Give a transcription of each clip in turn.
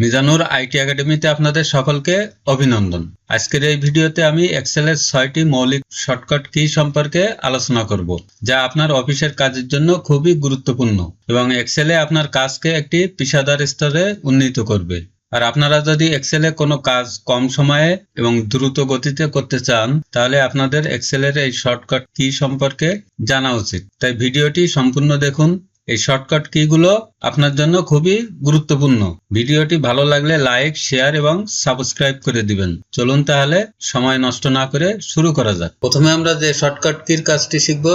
Mizanur IT একাডেমিতে আপনাদের সকলকে অভিনন্দন। আজকের এই ভিডিওতে আমি এক্সেলের 6টি মৌলিক শর্টকাট কি সম্পর্কে আলোচনা করব, যা আপনার অফিসের কাজের জন্য খুবই গুরুত্বপূর্ণ এবং এক্সেলে আপনার কাজকে একটি পেশাদার স্তরে উন্নীত করবে। আর আপনারা যদি এক্সেলে কোনো কাজ কম সময়ে এবং দ্রুত গতিতে করতে চান, তাহলে আপনাদের এক্সেলের এই শর্টকাট কি সম্পর্কে জানা উচিত। তাই ভিডিওটি সম্পূর্ণ দেখুন। এই শর্টকাট কিগুলো আপনার জন্য খুবই গুরুত্বপূর্ণ। ভিডিওটি ভালো লাগলে লাইক, শেয়ার এবং সাবস্ক্রাইব করে দিবেন। চলুন তাহলে সময় নষ্ট না করে শুরু করা যাক। প্রথমে আমরা যে শর্টকাট কির কাজটি শিখব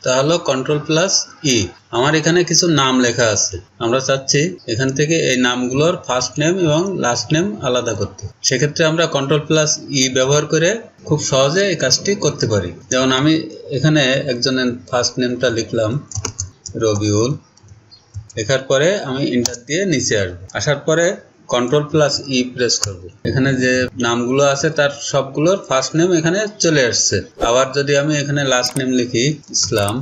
তা হলো Ctrl+E। আমার এখানে কিছু নাম লেখা আছে। আমরা চাচ্ছি এখান থেকে এই নামগুলোর ফার্স্ট নেম এবং লাস্ট নেম আলাদা করতে। সেক্ষেত্রে আমরা Ctrl+E ব্যবহার করে খুব সহজে এই কাজটি করতে পারি। যেমন আমি এখানে একজনের ফার্স্ট নেমটা লিখলাম রবিউল। লেখার পরে আমি এন্টার দিয়ে নিচে আসবো। আসার পরে Ctrl+E প্রেস করব। এখানে যে নামগুলো আছে তার সবগুলোর ফার্স্ট নেম এখানে চলে আসছে। আবার যদি আমি এখানে লাস্ট নেম লিখি ইসলাম,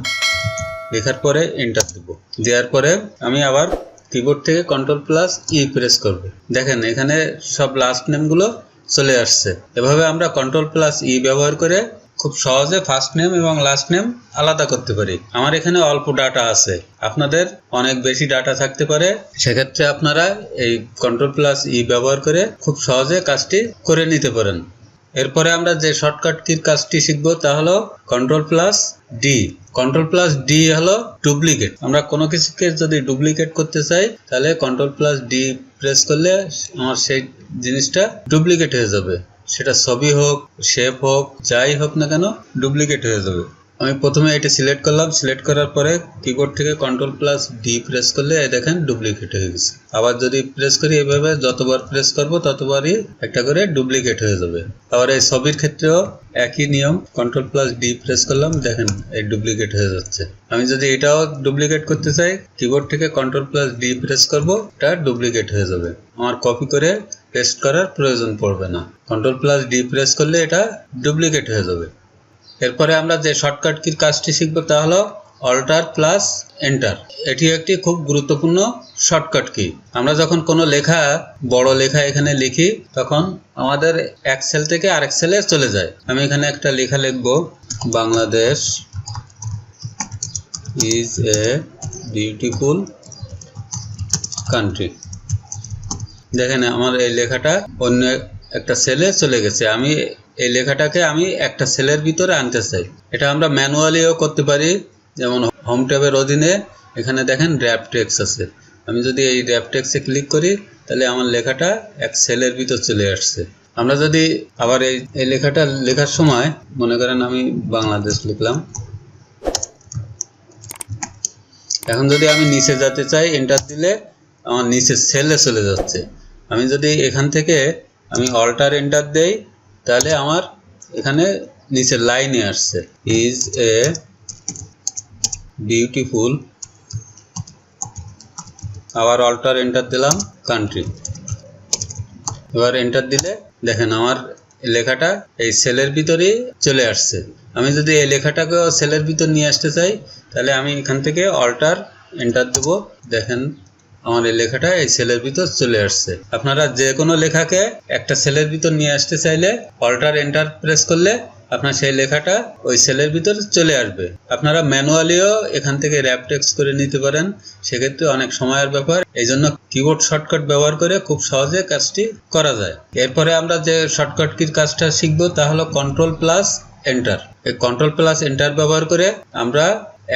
লেখার পরে এন্টার দেব। দেওয়ার পরে আমি আবার কিবোর্ড থেকে Ctrl+E প্রেস করব। দেখেন এখানে সব লাস্ট নেমগুলো চলে আসছে। এভাবে আমরা Ctrl+E ব্যবহার করে খুব সহজে ফার্স্ট নেম এবং লাস্ট নেম আলাদা করতে পারি। আমার এখানে অল্প ডাটা আছে, আপনাদের অনেক বেশি ডাটা থাকতে পারে। সেক্ষেত্রে আপনারা এই Ctrl+E ব্যবহার করে খুব সহজে কাজটি করে নিতে পারেন। এরপরে আমরা যে শর্টকাট কির কাজটি শিখব তা হলো Ctrl+D। Ctrl+D হলো ডুপ্লিকেট। আমরা কোনো কিছুকে যদি ডুপ্লিকেট করতে চাই তাহলে Ctrl+D প্রেস করলে আমার সেই জিনিসটা ডুপ্লিকেট হয়ে যাবে। সেটা ছবি হোক, শেপ হোক, যাই হোক না কেন ডুপ্লিকেট হয়ে যাবে। আমি প্রথমে এটা সিলেক্ট করলাম। সিলেক্ট করার পরে কিবোর্ড থেকে Ctrl+D প্রেস করলে দেখেন ডুপ্লিকেট হয়ে গেছে। আবার যদি প্রেস করি এভাবে যতবার প্রেস করব ততবারই একটা করে ডুপ্লিকেট হয়ে যাবে। আবার এই ছবির ক্ষেত্রেও একই নিয়ম, Ctrl+D প্রেস করলাম, দেখেন এই ডুপ্লিকেট হয়ে যাচ্ছে। আমি যদি এটাও ডুপ্লিকেট করতে চাই কিবোর্ড থেকে Ctrl+D প্রেস করব, এটা ডুপ্লিকেট হয়ে যাবে। আমার কপি করে পেস্ট করার প্রয়োজন পড়বে না। Ctrl+D প্রেস করলে এটা ডুপ্লিকেট হয়ে যাবে। এরপরে আমরা যে শর্টকাট কির কাজটি শিখব তা হলো Alt+Enter। এটি একটি খুব গুরুত্বপূর্ণ শর্টকাট কি। আমরা যখন কোনো লেখা, বড় লেখা এখানে লিখি তখন আমাদের এক সেল থেকে আরেক সেলে চলে যায়। আমি এখানে একটা লেখা লিখব, Bangladesh is a beautiful country. দেখেন আমার এই লেখাটা অন্য একটা সেলে চলে গেছে। আমি এই লেখাটাকে একটা সেলের ভিতরে আনতে চাই। এটা আমরা ম্যানুয়ালিও করতে পারি। যেমন হোম ট্যাবের অধীনে এখানে দেখেন র‍্যাপ টেক্সট আছে। আমি যদি এই র‍্যাপ টেক্সটে ক্লিক করি তাহলে আমার লেখাটা এক সেলের ভিতর চলে আসছে। আমরা যদি আবার এই লেখাটা লেখার সময় মনে করেন আমি বাংলাদেশ লিখলাম। এখন যদি আমি নিচে যেতে চাই এন্টার দিলে আমার নিচের সেলে চলে যাচ্ছে। আমি যদি এখান থেকে আমি অল্টার এন্টার দেই তাহলে আমার এখানে নিচের লাইনে আসছে, ইজ এ বিউটিফুল। আবার অল্টার এন্টার দিলাম কান্ট্রি। এবার এন্টার দিলে দেখেন আমার লেখাটা এই সেলের ভিতরেই চলে আসছে। আমি যদি এই লেখাটাকে সেলের ভিতর নিয়ে আসতে চাই তাহলে আমি এখান থেকে অল্টার এন্টার দেব। দেখেন আমার এই লেখাটা এই সেলের ভিতর চলে আসছে। আপনারা যে কোনো লেখাকে একটা সেলের ভিতর নিয়ে আসতে চাইলে অল্টার এন্টার প্রেস করলে আপনার সেই লেখাটা ওই সেলের ভিতর চলে আসবে। আপনারা ম্যানুয়ালিও এখান থেকে র‍্যাপ টেক্সট করে নিতে পারেন, সেক্ষেত্রে অনেক সময়ের ব্যাপার। এই জন্য কিবোর্ড শর্টকাট ব্যবহার করে খুব সহজে কাজটি করা যায়। এরপরে আমরা যে শর্টকাট কির কাজটা শিখব তা হলো Ctrl+Enter। এই Ctrl+Enter ব্যবহার করে আমরা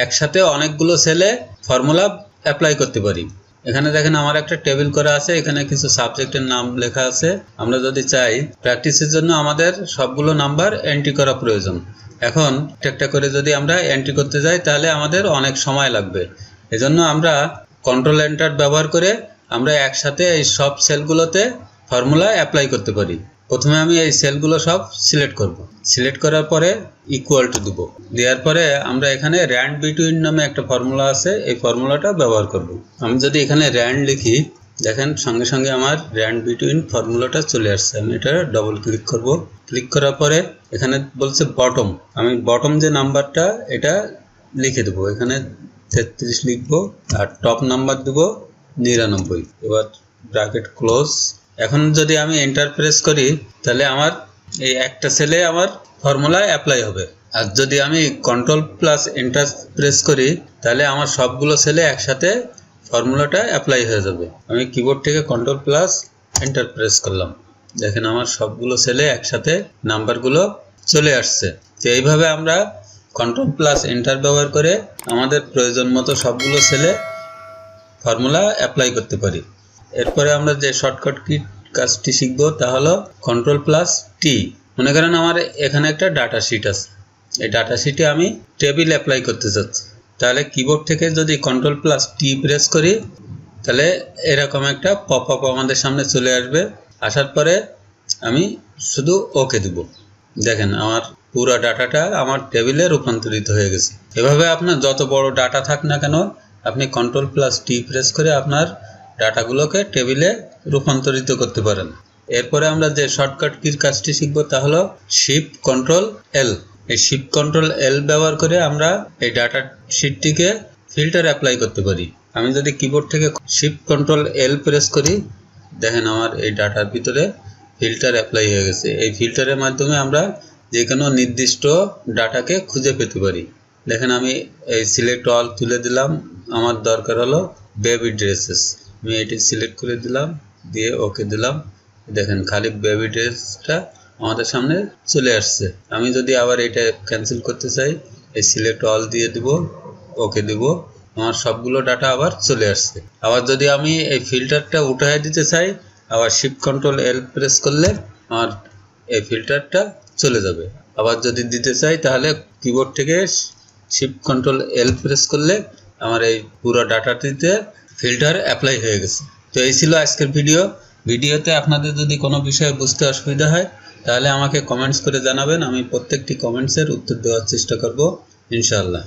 একসাথে অনেকগুলো সেলে ফর্মুলা অ্যাপ্লাই করতে পারি। এখানে দেখেন আমার একটা টেবিল করা আছে, এখানে কিছু সাবজেক্টের নাম লেখা আছে। আমরা যদি চাই প্র্যাকটিসের জন্য আমাদের সবগুলো নাম্বার এন্ট্রি করা প্রয়োজন। এখন একটা করে যদি আমরা এন্ট্রি করতে যাই তাহলে আমাদের অনেক সময় লাগবে। এজন্য আমরা Ctrl+Enter ব্যবহার করে আমরা একসাথে এই সব সেলগুলোতে ফর্মুলা অ্যাপ্লাই করতে পারি। প্রথমে আমি এই সেলগুলো সব সিলেক্ট করব। সিলেক্ট করার পরে ইকুয়াল টু দেব। দেওয়ার পরে আমরা এখানে র্যান্ড বিটুইন নামে একটা ফর্মুলা আছে, এই ফর্মুলাটা ব্যবহার করব। আমি যদি এখানে র্যান্ড লিখি দেখেন সঙ্গে সঙ্গে আমার র্যান্ড বিটুইন ফর্মুলাটা চলে আসছে। আমি এটা ডবল ক্লিক করব। ক্লিক করার পরে এখানে বলছে বটম। আমি বটম যে নাম্বারটা এটা লিখে দেবো। এখানে 33 লিখবো আর টপ নাম্বার দেবো 99। এবার ব্র্যাকেট ক্লোজ এখন যদি আমি এন্টার প্রেস করি তাহলে আমার এই একটা সেলে আমার ফর্মুলা অ্যাপ্লাই হবে। আর যদি আমি কন্ট্রোল প্লাস এন্টার প্রেস করি তাহলে আমার সবগুলো সেলে একসাথে ফর্মুলাটা অ্যাপ্লাই হয়ে যাবে। আমি কিবোর্ড থেকে কন্ট্রোল প্লাস এন্টার প্রেস করলাম, দেখেন আমার সবগুলো সেলে একসাথে নাম্বারগুলো চলে আসছে। তো এইভাবে আমরা কন্ট্রোল প্লাস এন্টার ব্যবহার করে আমাদের প্রয়োজন মতো সবগুলো সেলে ফর্মুলা অ্যাপ্লাই করতে পারি। এরপরে আমরা যে শর্টকাট কি কাজটি শিখবো তা হলো কন্ট্রোল প্লাস টি। মনে করেন আমার এখানে একটা ডাটা শিট আছে, এই ডাটা শিটে আমি টেবিল অ্যাপ্লাই করতে চাচ্ছি। তাহলে কিবোর্ড থেকে যদি কন্ট্রোল প্লাস টি প্রেস করি তাহলে এরকম একটা পপ আপ আমাদের সামনে চলে আসবে। আসার পরে আমি শুধু ওকে দিব, দেখেন আমার পুরো ডাটাটা আমার টেবিলে রূপান্তরিত হয়ে গেছে। এভাবে আপনার যত বড় ডাটা থাক না কেন আপনি কন্ট্রোল প্লাস টি প্রেস করে আপনার ডাটাগুলোকে টেবিলে রূপান্তরিত করতে পারেন। এরপরে আমরা যে শর্টকাট কির কাজটি শিখব তা হলো শিফট কন্ট্রোল এল। এই শিফট কন্ট্রোল এল ব্যবহার করে আমরা এই ডাটা শিটটিকে ফিল্টার অ্যাপ্লাই করতে পারি। আমি যদি কিবোর্ড থেকে শিফট কন্ট্রোল এল প্রেস করি দেখেন আমার এই ডাটার ভিতরে ফিল্টার অ্যাপ্লাই হয়ে গেছে। এই ফিল্টারের মাধ্যমে আমরা যে কোনো নির্দিষ্ট ডাটাকে খুঁজে পেতে পারি। দেখেন আমি এই সিলেক্ট অল তুলে দিলাম, আমার দরকার হলো বেবি ড্রেসেস, আমি এটি সিলেক্ট করে দিলাম, দিয়ে ওকে দিলাম। দেখেন খালি বেবি ড্রেসটা আমাদের সামনে চলে আসছে। আমি যদি আবার এটা ক্যান্সেল করতে চাই এই সিলেক্ট অল দিয়ে দিব, ওকে দিব, আমার সবগুলো ডাটা আবার চলে আসছে। আবার যদি আমি এই ফিল্টারটা উঠায় দিতে চাই আবার শিফট কন্ট্রোল এল প্রেস করলে আমার এই ফিল্টারটা চলে যাবে। আবার যদি দিতে চাই তাহলে কিবোর্ড থেকে শিফট কন্ট্রোল এল প্রেস করলে আমার এই পুরো ডাটাটিতে ফিল্টার অ্যাপ্লাই হয়ে গেছে। তো এই ছিল আজকের ভিডিওতে আপনাদের যদি কোনো বিষয়ে বুঝতে অসুবিধা হয় তাহলে আমাকে কমেন্টস করে জানাবেন, আমি প্রত্যেকটি কমেন্টসের উত্তর দেওয়ার চেষ্টা করব ইনশাআল্লাহ।